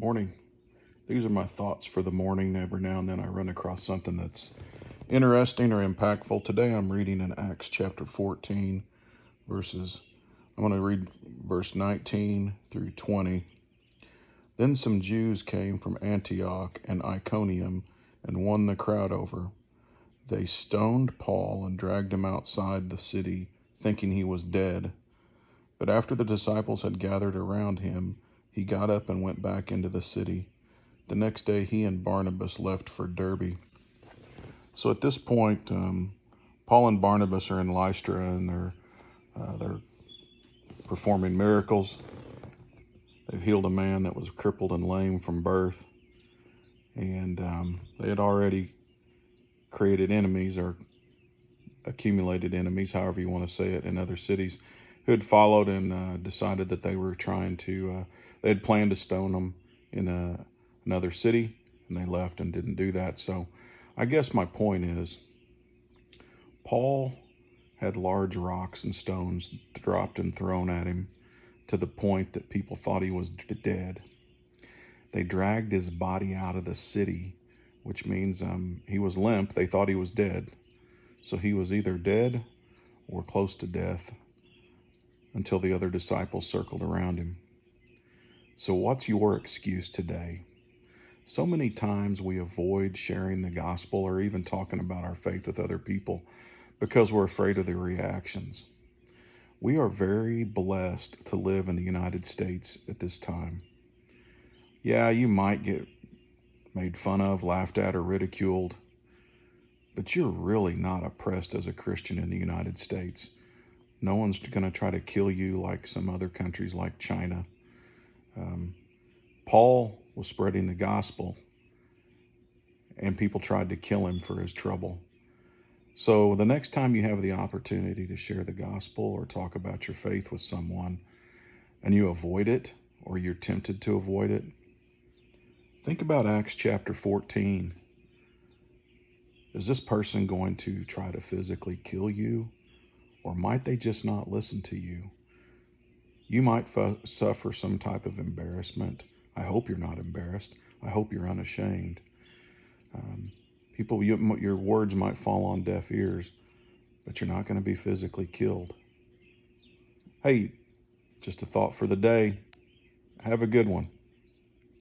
Morning. These are my thoughts for the morning. Every now and then I run across something that's interesting or impactful. Today I'm reading in Acts chapter 14, verses, I'm going to read verse 19 through 20. Then some Jews came from Antioch and Iconium and won the crowd over. They stoned Paul and dragged him outside the city, thinking he was dead. But after the disciples had gathered around him, he got up and went back into the city. The next day, he and Barnabas left for Derbe. So at this point, Paul and Barnabas are in Lystra, and they're performing miracles. They've healed a man that was crippled and lame from birth, and they had already created enemies or accumulated enemies, however you want to say it, in other cities who had followed and decided that they were trying to. They had planned to stone them in another city, and they left and didn't do that. So I guess my point is Paul had large rocks and stones dropped and thrown at him to the point that people thought he was dead. They dragged his body out of the city, which means he was limp. They thought he was dead. So he was either dead or close to death until the other disciples circled around him. So what's your excuse today? So many times we avoid sharing the gospel or even talking about our faith with other people because we're afraid of the reactions. We are very blessed to live in the United States at this time. Yeah, you might get made fun of, laughed at, or ridiculed, but you're really not oppressed as a Christian in the United States. No one's going to try to kill you like some other countries like China. Paul was spreading the gospel, and people tried to kill him for his trouble. So the next time you have the opportunity to share the gospel or talk about your faith with someone, and you avoid it, or you're tempted to avoid it, think about Acts chapter 14. Is this person going to try to physically kill you, or might they just not listen to you? You might suffer some type of embarrassment. I hope you're not embarrassed. I hope you're unashamed. Your words might fall on deaf ears, but you're not going to be physically killed. Hey, just a thought for the day. Have a good one.